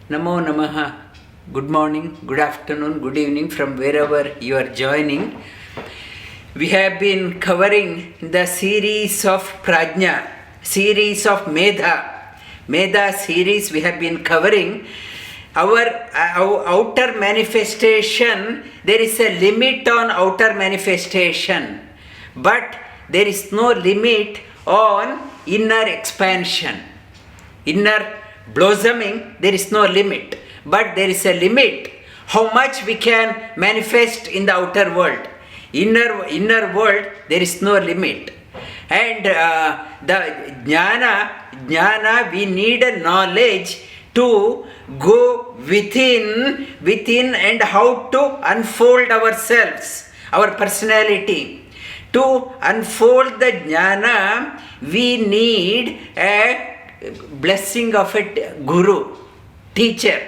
Namo Namaha. Good morning, good afternoon, good evening from wherever you are joining. We have been covering the series of Prajna, series of Medha series we have been covering. Our outer manifestation, there is a limit on outer manifestation, but there is no limit on inner expansion. Inner blossoming, there is no limit, but there is a limit how much we can manifest in the outer world. Inner world, there is no limit. And the jnana, we need a knowledge to go within and how to unfold ourselves, our personality. To unfold the jnana, we need a blessing of a guru, teacher.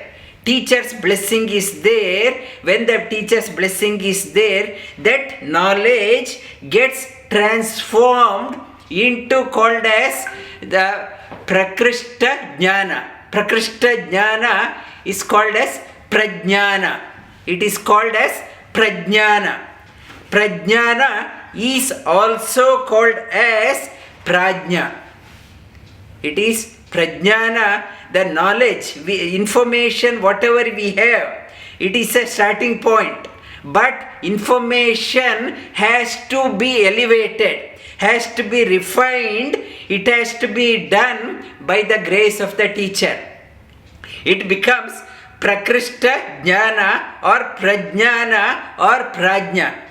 Teacher's blessing is there. When the teacher's blessing is there, that knowledge gets transformed into called as the prakrishta jnana. Prakrishta jnana is called as prajnana. It is called as prajnana. Prajnana is also called as prajna. It is prajnana, the knowledge, information, whatever we have, it is a starting point. But information has to be elevated, has to be refined, it has to be done by the grace of the teacher. It becomes prakrishta jnana or prajnana or prajna.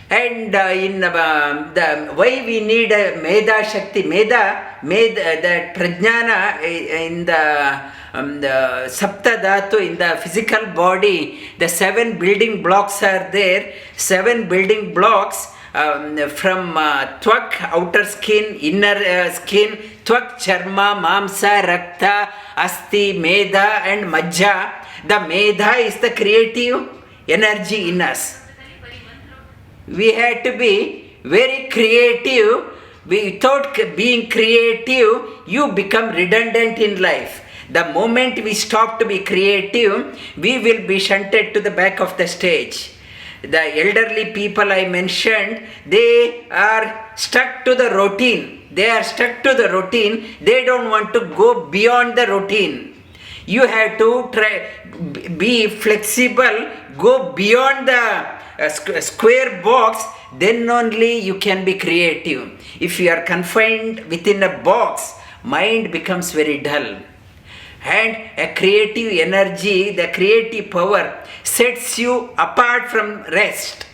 And in the why we need a Medha Shakti, Medha, that Prajnana in the Sapta Dhatu, in the physical body, the 7 building blocks are there. 7 building blocks from Tvak, outer skin, inner skin, Tvak, Charma, Mamsa, Rakta, Asti, Medha and Majja. The Medha is the creative energy in us. We had to be very creative. Without being creative, you become redundant in life. The moment we stop to be creative, we will be shunted to the back of the stage. The elderly people I mentioned, they are stuck to the routine. They are stuck to the routine. They don't want to go beyond the routine. You have to try be flexible, go beyond the square box, then only you can be creative. If you are confined within a box, mind becomes very dull. And a creative energy, the creative power sets you apart from rest.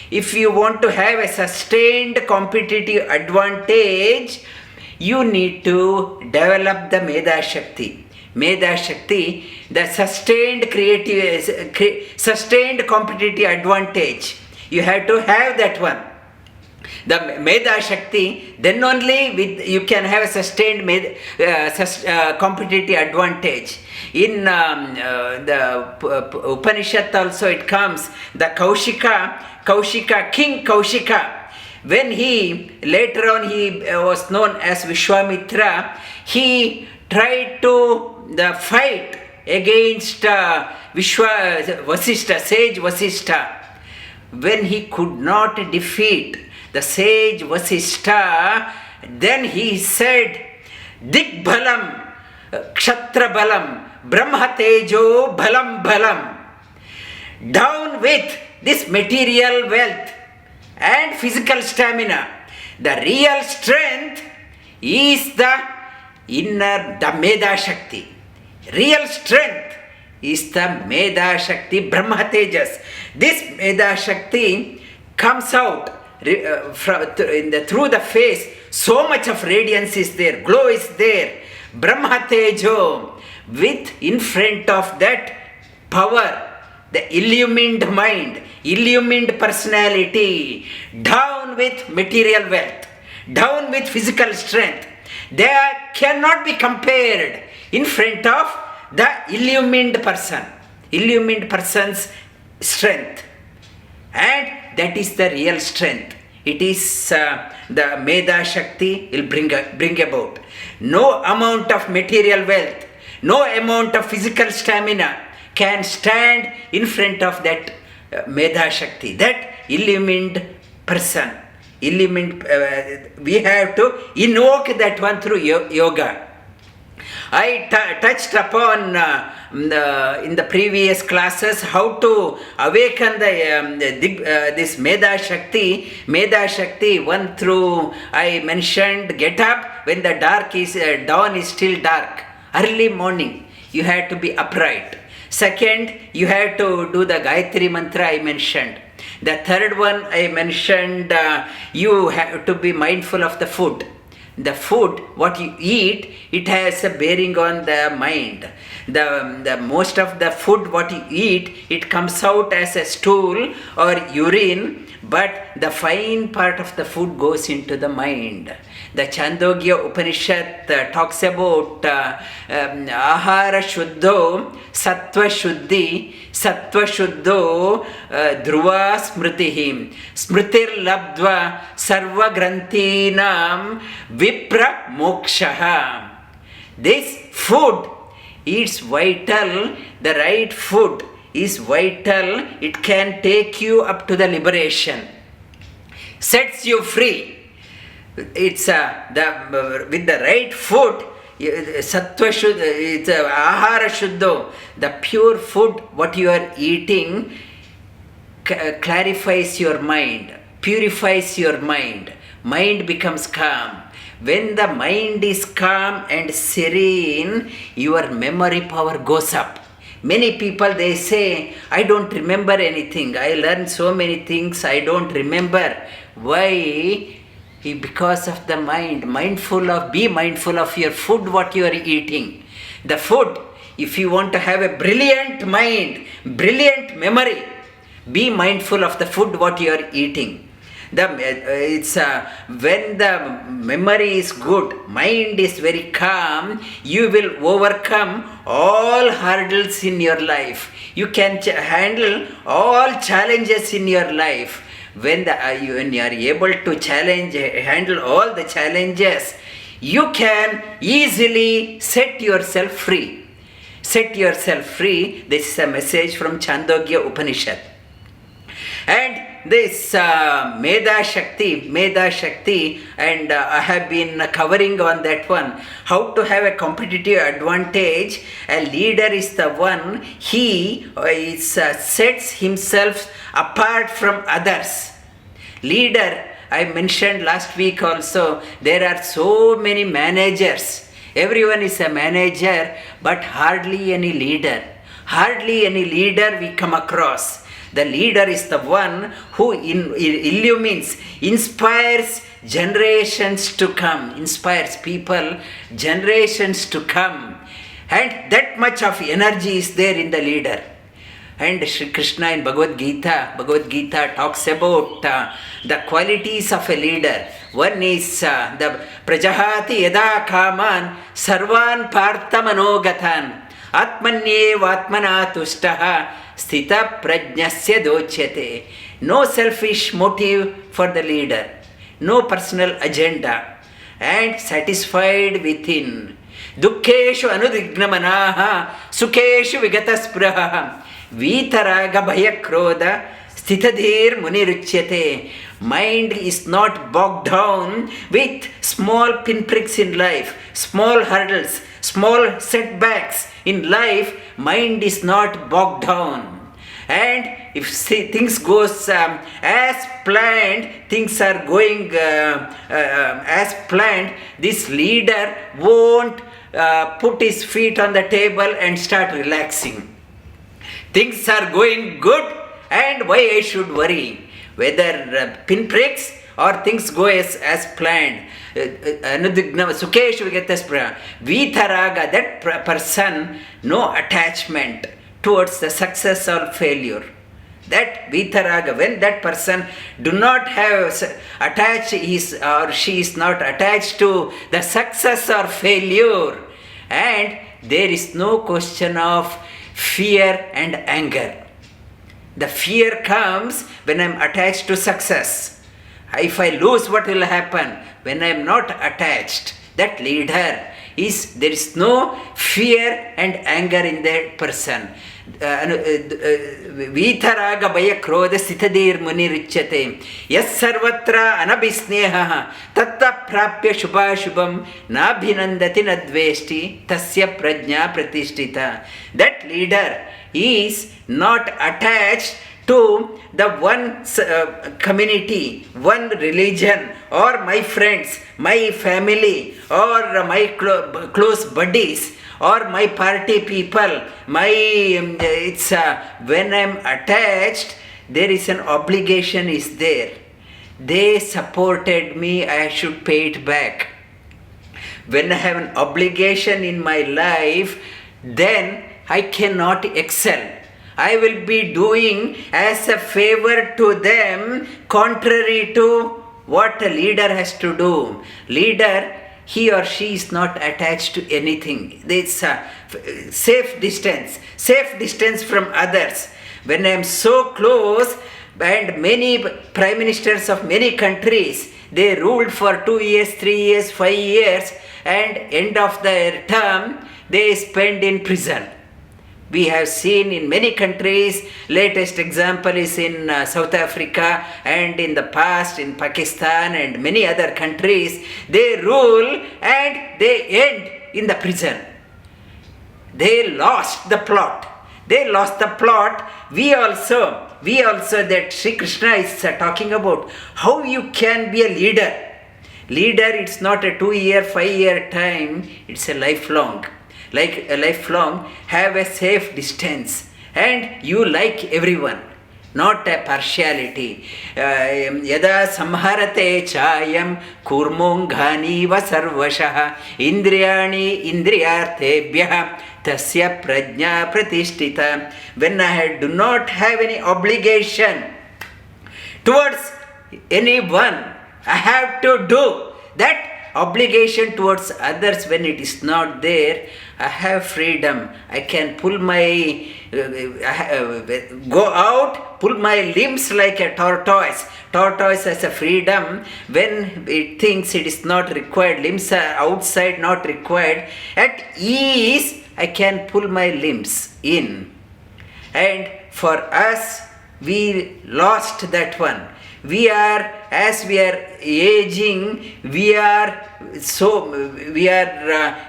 If you want to have a sustained competitive advantage, you need to develop the Medha Shakti. Medha Shakti, the sustained sustained competitive advantage. You have to have that one. The Medha Shakti, then only you can have a sustained competitive advantage. In the Upanishad also it comes, the Koushika, King Koushika, when later on he was known as Viswamitra, he tried to fight against Vasista, Sage Vasista. When he could not defeat the Sage Vasista, then he said, Dik balam, kshtriya balam, brahma tejo, balam. Down with this material wealth and physical stamina. The real strength is the inner, the Medha Shakti. Real strength is the Medha Shakti, Brahma Tejas. This Medha Shakti comes out through the face. So much of radiance is there, glow is there. Brahma Tejo, with in front of that power, the illumined mind, illumined personality, down with material wealth, down with physical strength. They cannot be compared in front of the illumined person, illumined person's strength. And that is the real strength. It is the Medha Shakti will bring about. No amount of material wealth, No amount of physical stamina can stand in front of that Medha Shakti, that illumined person. Illumined, we have to invoke that one through yoga. I touched upon in the previous classes how to awaken this Medha Shakti. Medha Shakti, one through I mentioned, get up when the dawn is still dark. Early morning, you have to be upright. Second, you have to do the Gayatri Mantra I mentioned. The third one I mentioned, you have to be mindful of the food. The food, what you eat, it has a bearing on the mind. The most of the food what you eat, it comes out as a stool or urine, but the fine part of the food goes into the mind. The Chandogya Upanishad talks about ahara shuddho, sattva shuddhi, sattva shuddho dhruva smritihim, smritir labdva sarva grantinam vipra mokshaha. This food is vital, the right food is vital, it can take you up to the liberation, sets you free. It's with the right food, sattva shuddha, it's ahara shuddho, the pure food what you are eating clarifies your mind, purifies your mind. Mind becomes calm. When the mind is calm and serene, your memory power goes up. Many people, they say, I don't remember anything. I learned so many things, I don't remember. Why? Because of the mind. Be mindful of your food, what you are eating. The food, if you want to have a brilliant mind, brilliant memory, be mindful of the food, what you are eating. When the memory is good, mind is very calm, you will overcome all hurdles in your life. You can handle all challenges in your life. When you are able to handle all the challenges, you can easily set yourself free. Set yourself free. This is a message from Chandogya Upanishad. And this Medha Shakti, and I have been covering on that one. How to have a competitive advantage. A leader is the one, he sets himself apart from others. Leader, I mentioned last week also, there are so many managers. Everyone is a manager, but hardly any leader. Hardly any leader we come across. The leader is the one who illumines, inspires generations to come, inspires people, generations to come. And that much of energy is there in the leader. And Shri Krishna in Bhagavad Gita talks about the qualities of a leader. One is the prajahati yada kaman sarvan parthamanogatan atmanyevatmana tushtaha sthita prajnasya dochyate. No selfish motive for the leader, no personal agenda, and satisfied within. Dukkeshu anudignamanaha sukeshu vigataspuraha Vitaraga bhayakroda sthitadhir muniruchyate. Mind is not bogged down with small pinpricks in life, small hurdles, small setbacks in life. Mind is not bogged down. And if things goes as planned, things are going as planned, this leader won't put his feet on the table and start relaxing. Things are going good, and why I should worry? Whether pinpricks or things go as planned. Vitaraga, that person, no attachment towards the success or failure. That vitaraga, when that person do not have attached, or she is not attached to the success or failure, and there is no question of fear and anger. The fear comes when I am attached to success. If I lose, what will happen? When I am not attached, that leader, there is no fear and anger in that person. Vitaraga bhaya krodha sithadir muni richyate yas sarvatra anabhisneha tatta prapya shubhashubham nabhinandati nadveshti tasya prajna pratishtita. That leader is not attached to the one community, one religion, or my friends, my family, or my close buddies, or my party people. When I'm attached, there is an obligation is there. They supported me, I should pay it back. When I have an obligation in my life, then I cannot excel. I will be doing as a favor to them, contrary to what a leader has to do. Leader, he or she is not attached to anything. It's a safe distance from others. When I am so close, and many prime ministers of many countries, they ruled for 2 years, 3 years, 5 years, and end of their term, they spend in prison. We have seen in many countries, latest example is in South Africa, and in the past in Pakistan and many other countries, they rule and they end in the prison. They lost the plot. We also that Sri Krishna is talking about how you can be a leader. Leader, it's not a 2 year, 5 year time, it's a lifelong. Like a lifelong, have a safe distance, and you like everyone, not a partiality. Yada samharate chayam kurmongani va sarvashaha indriyani indriyartebhyah tasya prajna pratishtita. When I do not have any obligation towards anyone, I have to do that. Obligation towards others, when it is not there, I have freedom. I can pull my, go out, pull my limbs like a tortoise. Tortoise has a freedom when it thinks it is not required. Limbs are outside, not required. At ease, I can pull my limbs in. And for us, we lost that one. As we are aging, we are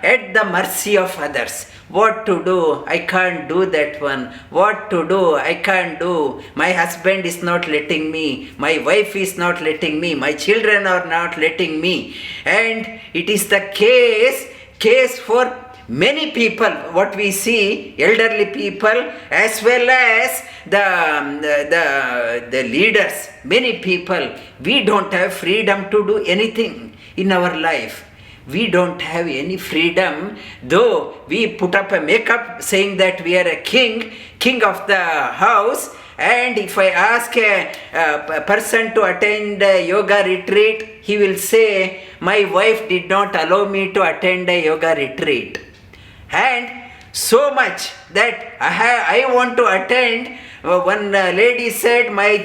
at the mercy of others. What to do? I can't do that one. What to do? I can't do. My husband is not letting me. My wife is not letting me. My children are not letting me. And it is the case for many people, what we see, elderly people as well as the leaders, many people, we don't have freedom to do anything in our life. We don't have any freedom, though we put up a makeup saying that we are a king of the house. And if I ask a person to attend a yoga retreat, he will say, my wife did not allow me to attend a yoga retreat. And so much that I want to attend. One lady said, my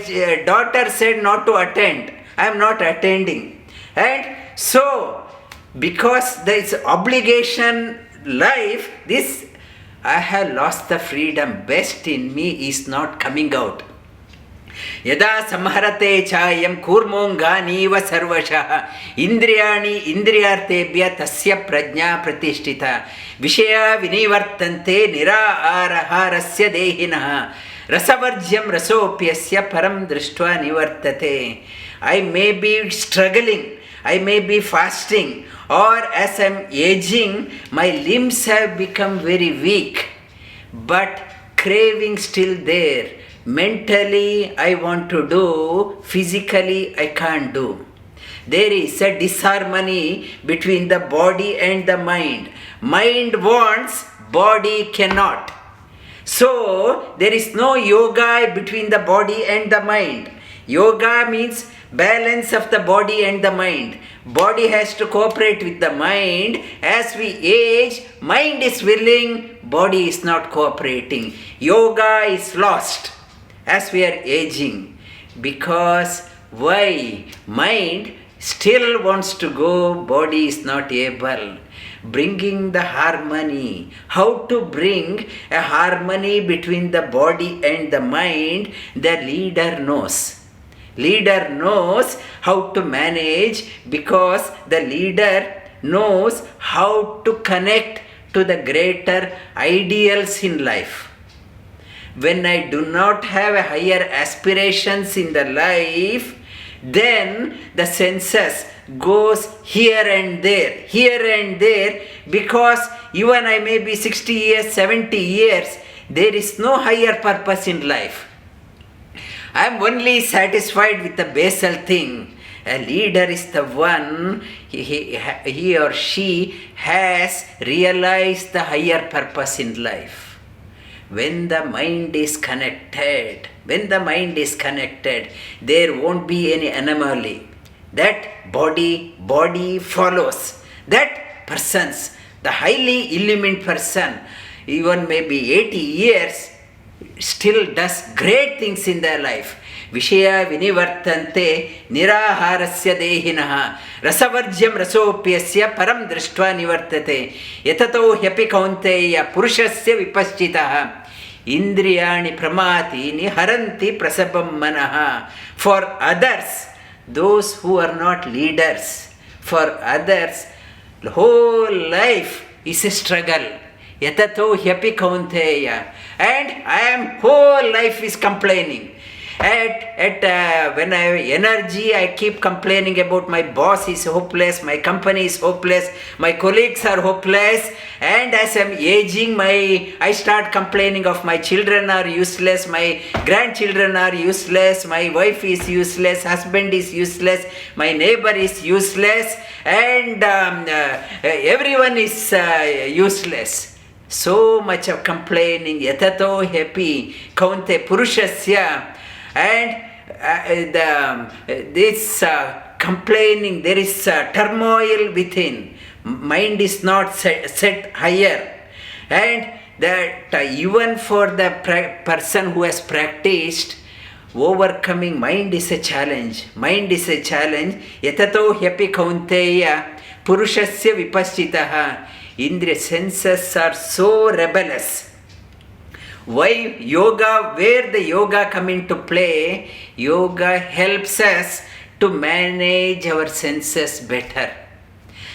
daughter said not to attend. I am not attending. And so, because there is obligation life, this I have lost the freedom. Best in me is not coming out. Yada samharate chayam kurmongani va sarvashaha indriyani indriyartebhya tasya prajna pratishtita vishaya vinivartante nirāharasya dehinaha rasavarjyam rasopyasya param drishtva nivartate. I may be struggling, I may be fasting, or as I am aging, my limbs have become very weak, but craving still there. Mentally I want to do, physically I can't do. There is a disharmony between the body and the mind. Mind wants, body cannot. So there is no yoga between the body and the mind. Yoga means balance of the body and the mind. Body has to cooperate with the mind. As we age, mind is willing, body is not cooperating. Yoga is lost as we are aging. Because why? Mind still wants to go, body is not able. bringing the harmony. How to bring a harmony between the body and the mind, the leader knows. Leader knows how to manage, because the leader knows how to connect to the greater ideals in life. When I do not have a higher aspirations in the life, then the senses goes here and there, because even I may be 60 years, 70 years, there is no higher purpose in life. I am only satisfied with the basal thing. A leader is the one, he or she has realized the higher purpose in life. When the mind is connected, there won't be any anomaly. That body follows. That persons, the highly illumined person, even maybe 80 years, still does great things in their life. Vishaya vinivartante niraharasya dehinah rasavarjyam rasopyasya param drishtva nivartate yatato hyapi kaunteya purushasya vipaschitah indriyani pramatini haranti prasabam manaha. For others, those who are not leaders, for others, the whole life is a struggle. Yatato hyapi kaunteya. And I am whole life is complaining. When I have energy, I keep complaining about my boss is hopeless, my company is hopeless, my colleagues are hopeless, and as I'm aging, I start complaining of my children are useless, my grandchildren are useless, my wife is useless, husband is useless, my neighbor is useless, and everyone is useless. So much of complaining, yatato happy, kaunte purushasya. And this complaining, there is turmoil within. Mind is not set higher. And that even for the person who has practiced, overcoming mind is a challenge. Yatato hyapi kaunteya purushasya vipaschitaha. Indriya senses are so rebellious. Why yoga? Where the yoga come into play? Yoga helps us to manage our senses better.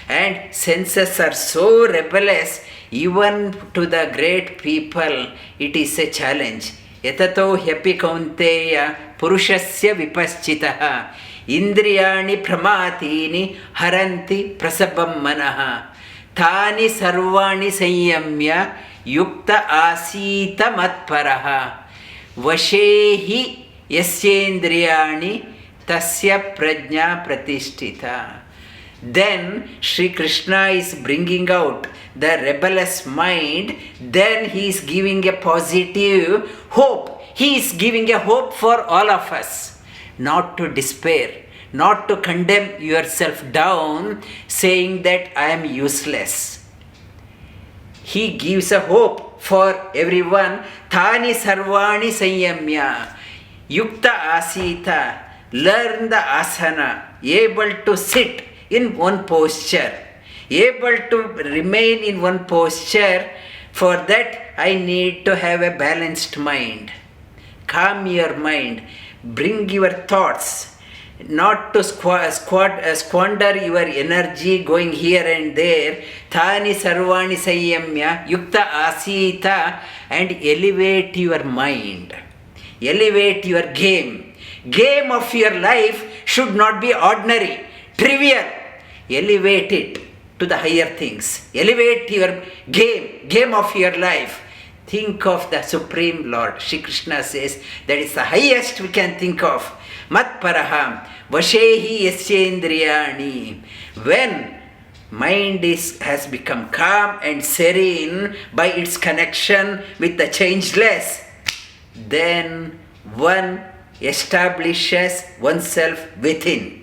And senses are so rebellious, even to the great people, it is a challenge. Yatato hyapi kaunteya purushasya vipaschitaha indriyani pramatini haranti prasabam manaha tani sarvani sanyamya yukta asita matparaha vashehi yasyendriyani tasya prajna pratishtita. Then Sri Krishna is bringing out the rebellious mind, then he is giving a positive hope. He is giving a hope for all of us, not to despair, not to condemn yourself down, saying that I am useless. He gives a hope for everyone. Tani sarvani sanyamya yukta asita. Learn the asana, able to sit in one posture, able to remain in one posture. For that I need to have a balanced mind. Calm your mind, bring your thoughts, not to squander your energy going here and there. Thani sarvani sanyamya yukta asita. And elevate your mind, elevate your game of your life should not be ordinary, trivial. Elevate it to the higher things. Elevate your game of your life. Think of the Supreme Lord. Shri Krishna says that is the highest we can think of. Matparaham vashehi yasyendriyani. When mind has become calm and serene by its connection with the changeless, then one establishes oneself within.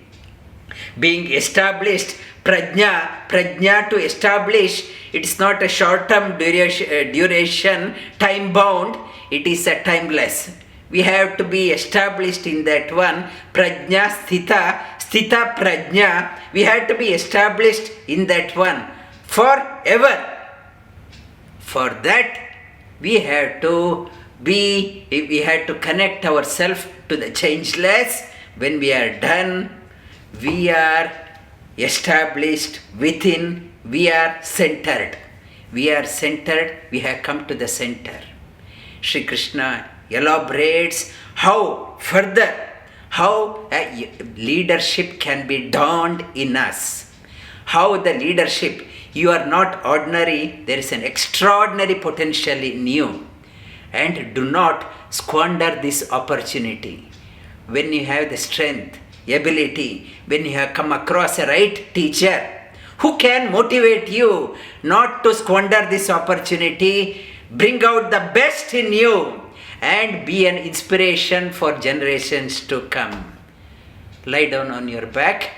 Being established, prajna to establish, it is not a short-term duration, time-bound, it is a timeless. We have to be established in that one. Prajna sthita prajna, we have to be established in that one. forever. For that, we have to connect ourselves to the changeless. When we are done, we are established within, we are centered. We are centered, we have come to the center. Sri Krishna elaborates how leadership can be dawned in us. How the leadership, you are not ordinary, there is an extraordinary potential in you. And do not squander this opportunity. When you have the strength, ability, when you have come across a right teacher who can motivate you not to squander this opportunity, bring out the best in you and be an inspiration for generations to come. Lie down on your back.